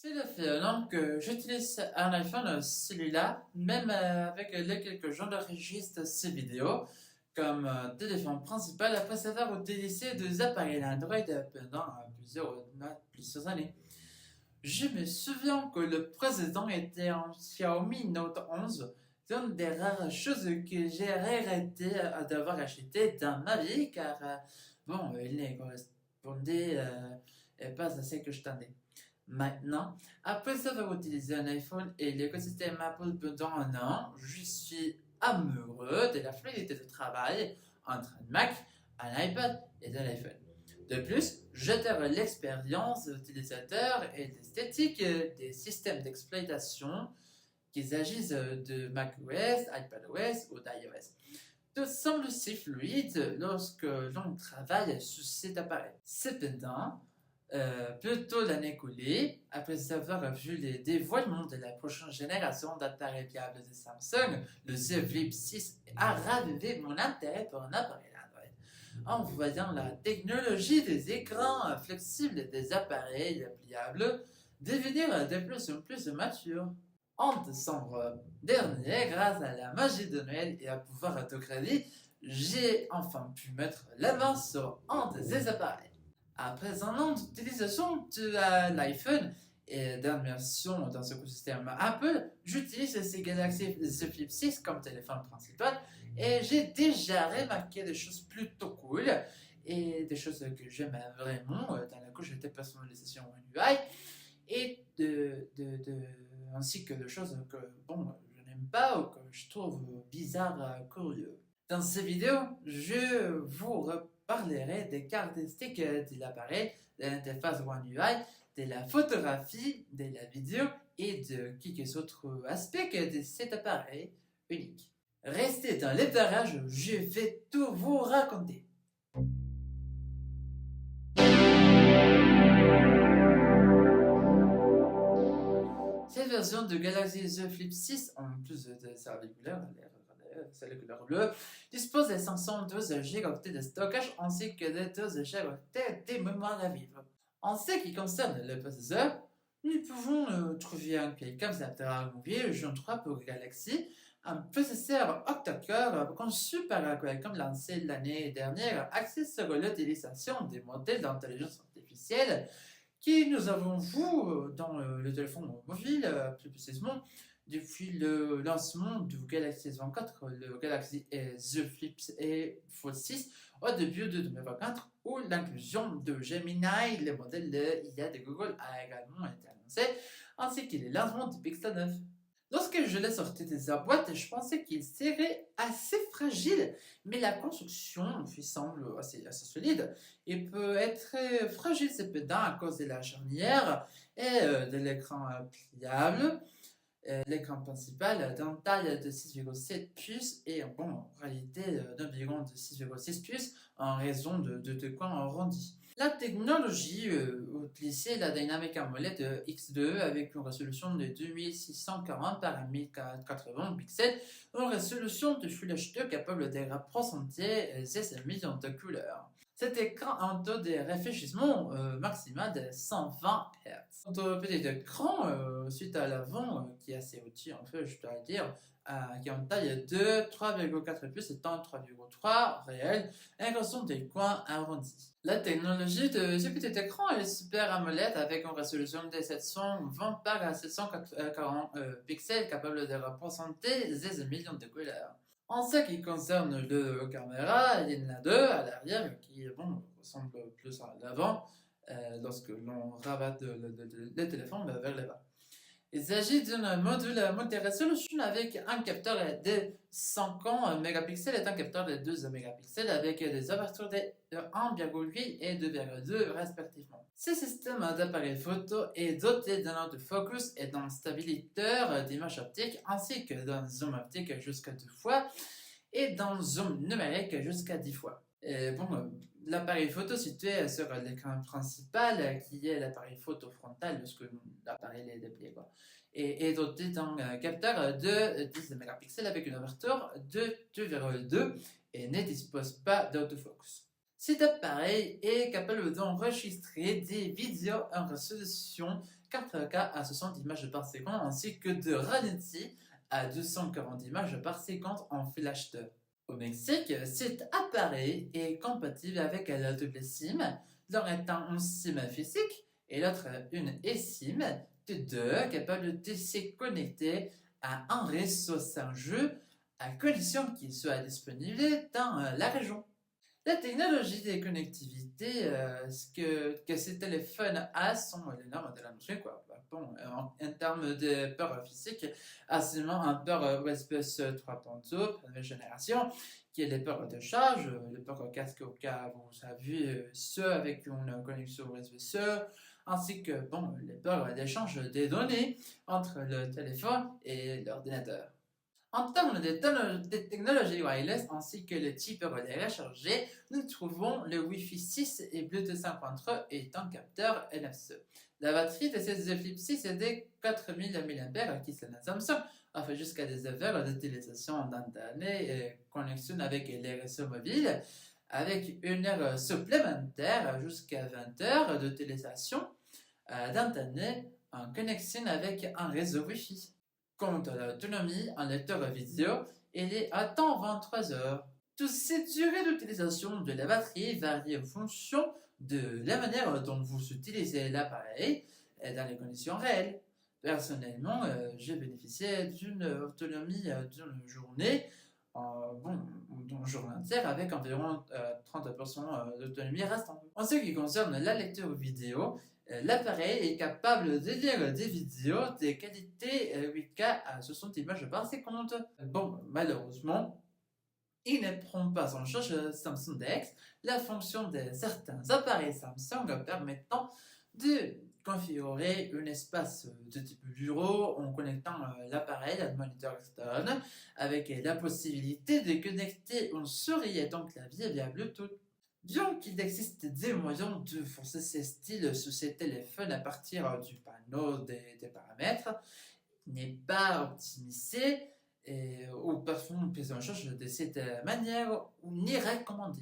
C'est le fait donc que j'utilise un iPhone cellulaire, même avec les quelques gens d'enregistre ces vidéos comme téléphone principal après avoir utilisé des appareils Android pendant plusieurs années. Je me souviens que le précédent était un Xiaomi Note 11, l'une des rares choses que j'ai regretté d'avoir acheté dans ma vie car il ne correspondait pas à ce que je tendais. Maintenant, après avoir utilisé un iPhone et l'écosystème Apple pendant un an, je suis amoureux de la fluidité de travail entre un Mac, un iPad et un iPhone. De plus, j'adore l'expérience utilisateur et l'esthétique des systèmes d'exploitation, qu'ils agissent de macOS, iPadOS ou d'iOS. Tout semble si fluide lorsque l'on travaille sur cet appareil. Cependant, plutôt l'année écoulée, après avoir vu les dévoilements de la prochaine génération d'appareils fiables de Samsung, le Z Flip 6 a ravivé mon intérêt pour un appareil Android. En voyant la technologie des écrans flexibles et des appareils pliables devenir de plus en plus mature. En décembre dernier, grâce à la magie de Noël et à pouvoir autocrédit, j'ai enfin pu mettre la main sur un de ces appareils. Après un an d'utilisation de l'iPhone et d'immersion dans ce écosystème Apple, j'utilise ces Galaxy Z Flip 6 comme téléphone principal et j'ai déjà remarqué des choses plutôt cool et des choses que j'aime vraiment dans la couche de personnalisation UI et ainsi que des choses que je n'aime pas ou que je trouve bizarres, curieux. Dans cette vidéo, je vous reparlerai des caractéristiques de l'appareil, de l'interface One UI, de la photographie, de la vidéo et de quelques autres aspects de cet appareil unique. Restez dans les parages, je vais tout vous raconter. Cette version de Galaxy Z Flip 6, en plus de sa celle couleur bleue, dispose de 512 Go de stockage ainsi que de 12 Go de mémoire à vivre. En ce qui concerne le processeur, nous pouvons trouver un Qualcomm Snapdragon 8 Gen 3 pour Galaxy, un processeur octa-core conçu par Qualcomm lancé l'année dernière, axé sur l'utilisation des modèles d'intelligence artificielle qui nous avons vu dans le téléphone mobile, plus précisément, depuis le lancement du Galaxy S24, le Galaxy Z Flip et Fold 6 au début de 2024, où l'inclusion de Gemini, le modèle de IA de Google, a également été annoncée, ainsi que le lancement du Pixel 9. Lorsque je l'ai sorti de sa boîte, je pensais qu'il serait assez fragile, mais la construction lui semble assez solide. Il peut être très fragile cependant à cause de la charnière et de l'écran pliable. L'écran principal d'une taille de 6,7 pouces et en réalité d'environ de 6,6 pouces en raison de coins arrondis. La technologie utilisait la Dynamic AMOLED X2 avec une résolution de 2640 par 1080 pixels, une résolution de Full HD capable de représenter 16 millions de couleurs. Cet écran a un taux de rafraîchissement maximal de 120 Hz. Quant au petit écran, suite à l'avant, qui est assez petit en fait, je dois dire, qui est en taille de 3,4 pouces étant 3,3 réel, et sont des coins arrondis. La technologie de ce petit écran est Super AMOLED avec une résolution de 720 par 740 pixels capable de représenter 16 millions de couleurs. En ce qui concerne le caméra, il y en a deux à l'arrière qui ressemblent plus à l'avant lorsque l'on rabat le téléphone vers le bas. Il s'agit d'un module multi-résolution avec un capteur de 50 mégapixels et un capteur de 12 mégapixels avec des ouvertures de 1,8 et 2,2 respectivement. Ce système d'appareil photo est doté d'un autofocus et d'un stabilisateur d'image optique ainsi que d'un zoom optique jusqu'à 2 fois et d'un zoom numérique jusqu'à 10 fois. L'appareil photo situé sur l'écran principal, qui est l'appareil photo frontal lorsque l'appareil est déplié, est doté d'un capteur de 10 mégapixels avec une ouverture de 2,2 et ne dispose pas d'autofocus. Cet appareil est capable d'enregistrer des vidéos en résolution 4K à 60 images par seconde ainsi que de ralenti à 240 images par seconde en Full HD. Au Mexique, cet appareil est compatible avec la double SIM, l'un étant une SIM physique et l'autre une eSIM de deux capable de se connecter à un réseau 5G à condition qu'il soit disponible dans la région. La technologie de connectivité que ces téléphones a sont les normes de l'industrie. Bon, en termes de port physique, seulement un port USB-C 3.2, première génération, qui est le port de charge, le port casque au cas où vous avez ceux avec une connexion USB-C, ainsi que bon, les ports d'échange des données entre le téléphone et l'ordinateur. En termes de technologie wireless ainsi que le type relais rechargé, nous trouvons le Wi-Fi 6 et Bluetooth 5.3 et un capteur NFC. La batterie de ces Flip 6 est de 4000 mAh qui s'en Samsung offre jusqu'à des heures d'utilisation d'internet et connexion avec les réseaux mobiles avec une heure supplémentaire jusqu'à 20 heures d'utilisation d'internet en connexion avec un réseau Wi-Fi. Quant à l'autonomie, un lecteur vidéo, il est à 23 heures. Toutes ces durées d'utilisation de la batterie varient en fonction de la manière dont vous utilisez l'appareil dans les conditions réelles. Personnellement, j'ai bénéficié d'une autonomie d'une journée, d'une journée entière avec environ 30% d'autonomie restante. En ce qui concerne la lecture vidéo, l'appareil est capable de lire des vidéos de qualité 8K à 60 images par seconde. Bon, malheureusement, il ne prend pas en charge Samsung DeX, la fonction de certains appareils Samsung permettant de configurer un espace de type bureau en connectant l'appareil à un moniteur externe avec la possibilité de connecter une souris et un clavier via Bluetooth. Bien qu'il existe des moyens de forcer ces styles sur ces téléphones à partir du panneau des paramètres, il n'est pas optimisé ou parfois pris en charge de cette manière ou ni recommandé.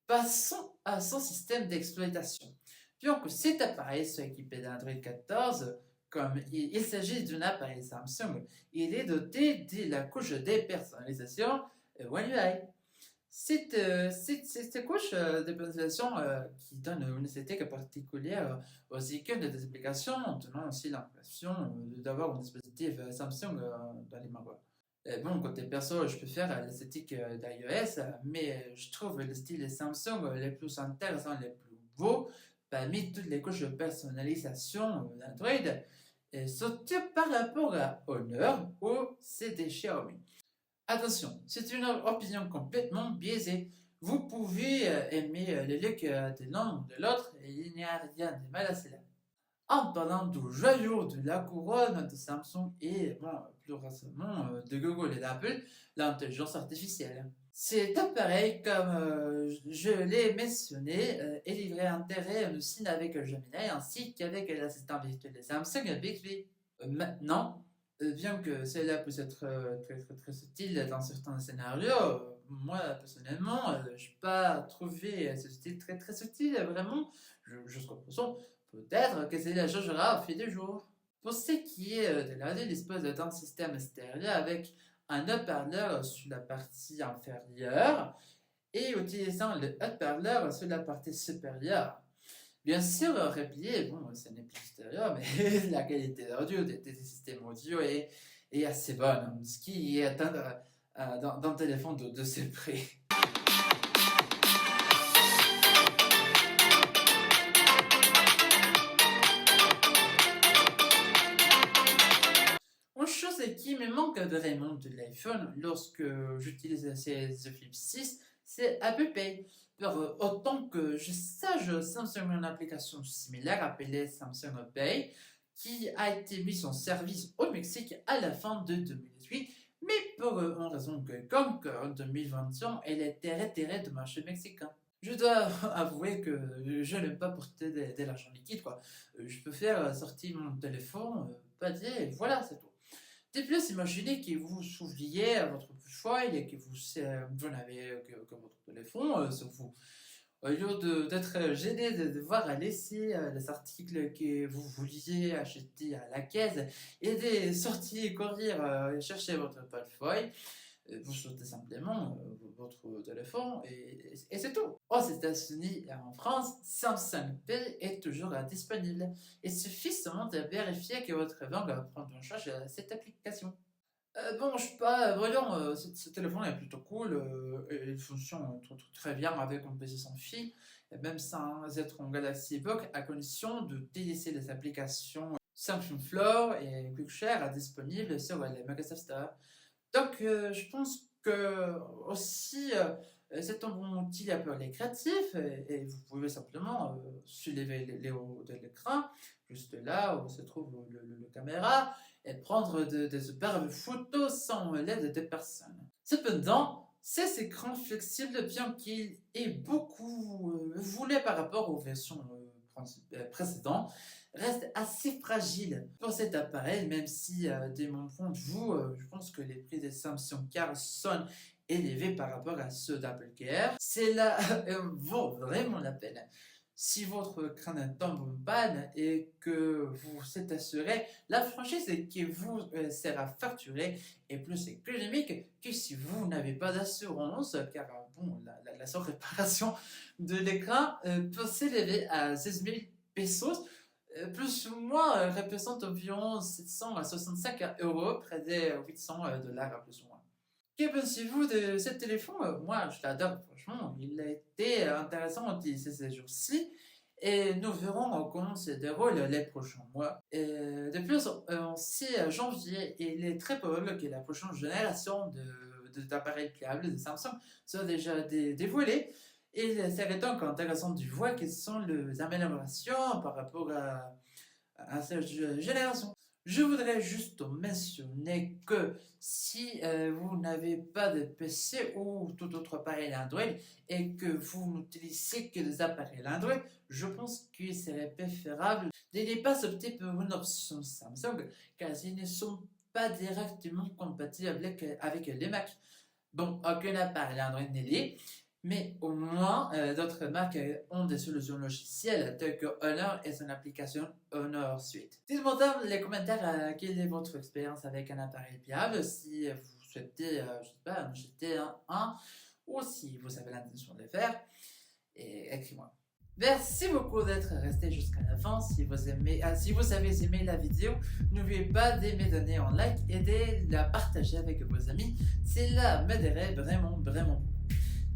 Passons à son système d'exploitation. Bien que cet appareil soit équipé d'Android 14, comme il s'agit d'un appareil Samsung, il est doté de la couche de personnalisation One UI. Cette couche de personnalisation qui donne une esthétique particulière aux icônes des applications, en tenant aussi l'impression d'avoir un dispositif Samsung dans les mains. Bon, côté perso, je préfère l'esthétique d'iOS, mais je trouve le style Samsung les plus intéressants, les plus beaux, parmi toutes les couches de personnalisation d'Android, surtout par rapport à Honor ou CD Xiaomi. Attention, c'est une opinion complètement biaisée. Vous pouvez aimer le look de l'un ou de l'autre et il n'y a rien de mal à cela. En parlant du joyau de la couronne de Samsung et plus récemment de Google et d'Apple, l'intelligence artificielle. Cet appareil, comme je l'ai mentionné, est livré intégré aussi avec Gemini ainsi qu'avec l'assistant virtuel de Samsung Bixby. Maintenant, bien que cela puisse être très utile dans certains scénarios, moi personnellement, je n'ai pas trouvé ce style très utile, vraiment, jusqu'au présent. Peut-être que cela changera au fil des jours. Pour ce qui est de l'audio, il dispose d'un système stéréo avec un haut-parleur sur la partie inférieure et utilisant le haut-parleur sur la partie supérieure. Bien sûr, replié, bon, ce n'est plus stéréo, mais la qualité d'audio des systèmes audio est assez bonne, ce qui est atteindre d'un téléphone de ce prix. Une chose qui me manque vraiment de l'iPhone lorsque j'utilise ces Flip 6, c'est Apple Pay. Autant que je sache, Samsung a une application similaire appelée Samsung Pay qui a été mise en service au Mexique à la fin de 2018, mais pour une raison quelconque, en 2021, elle a été retirée du marché mexicain. Je dois avouer que je n'aime pas porter de l'argent liquide, quoi. Je peux faire sortir mon téléphone, payer, et voilà, c'est tout. De plus, imaginez que vous oubliez votre puce et que vous n'avez que votre téléphone sur vous. Au lieu d'être gêné de devoir laisser les articles que vous vouliez acheter à la caisse et de sortir courir chercher votre portefeuille, vous sortez simplement votre téléphone et c'est tout. Aux États-Unis et en France, Samsung Pay est toujours disponible. Il suffit seulement de vérifier que votre banque prend en charge cette application. Bon, je sais pas, voyons, ce téléphone est plutôt cool, et il fonctionne très bien avec un PC sans fil, et même sans être en Galaxy Book, à condition de délaisser les applications Samsung Flow et QuickShare disponibles sur les Microsoft Store. Donc, je pense que aussi, c'est un bon outil à peu créatif et vous pouvez simplement soulever les hauts de l'écran, juste là où se trouve le caméra, et prendre des superbes photos sans l'aide de personne. Cependant, ces écrans flexibles, bien qu'il ait beaucoup évolué par rapport aux versions précédentes, reste assez fragile pour cet appareil, même si, de mon point de vue, je pense que les prix des Samsung Car sont élevés par rapport à ceux d'Apple Care. Cela vaut vraiment la peine. Si votre crâne tombe en panne et que vous êtes assuré, la franchise qui vous sera facturée est plus économique que si vous n'avez pas d'assurance, car bon, la seule réparation de l'écran peut s'élever à 16 000 pesos, plus ou moins représente environ 765 euros, près de 800 dollars plus ou moins. Que pensez-vous de ce téléphone? Moi, je l'adore, franchement. Il a été intéressant à utiliser ces jours-ci et nous verrons comment se déroule les prochains mois. Et de plus, en 6 janvier, il est très probable que la prochaine génération d'appareils pliables de Samsung soit déjà dévoilée. Il serait donc intéressant de voir quelles sont les améliorations par rapport à cette génération. Je voudrais juste mentionner que si vous n'avez pas de PC ou tout autre appareil Android et que vous n'utilisez que des appareils Android, je pense qu'il serait préférable de ne pas opter pour une option Samsung car ils ne sont pas directement compatibles avec les Mac. Bon, aucun appareil Android n'est lié, mais au moins d'autres marques ont des solutions logicielles telles que Honor et son application Honor Suite. Dites-moi dans les commentaires quelle est votre expérience avec un appareil pliable, si vous souhaitez, je sais pas, en acheter un ou si vous avez l'intention de le faire, et écrivez-moi. Merci beaucoup d'être resté jusqu'à la fin. Si vous avez aimé la vidéo, n'oubliez pas de me donner un like et de la partager avec vos amis. Cela m'aiderait vraiment beaucoup.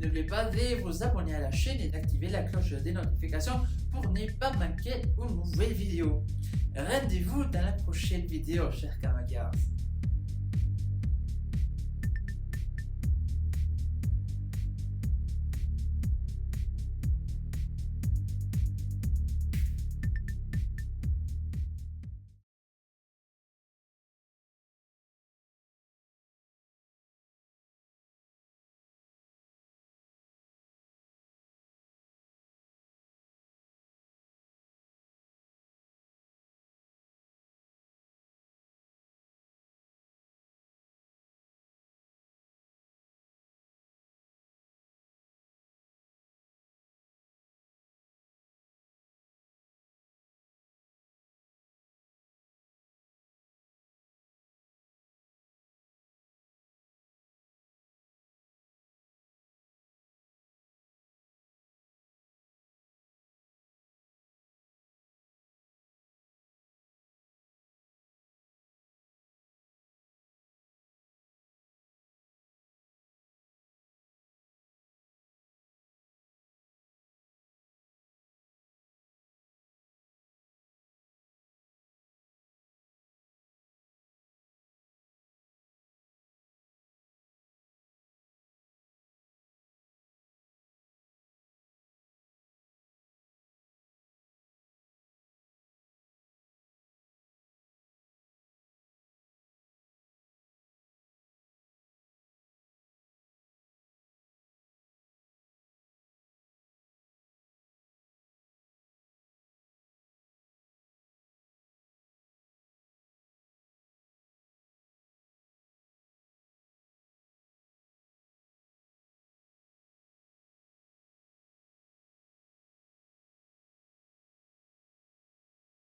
N'oubliez pas de vous abonner à la chaîne et d'activer la cloche des notifications pour ne pas manquer une nouvelle vidéo. Rendez-vous dans la prochaine vidéo, chers camarades.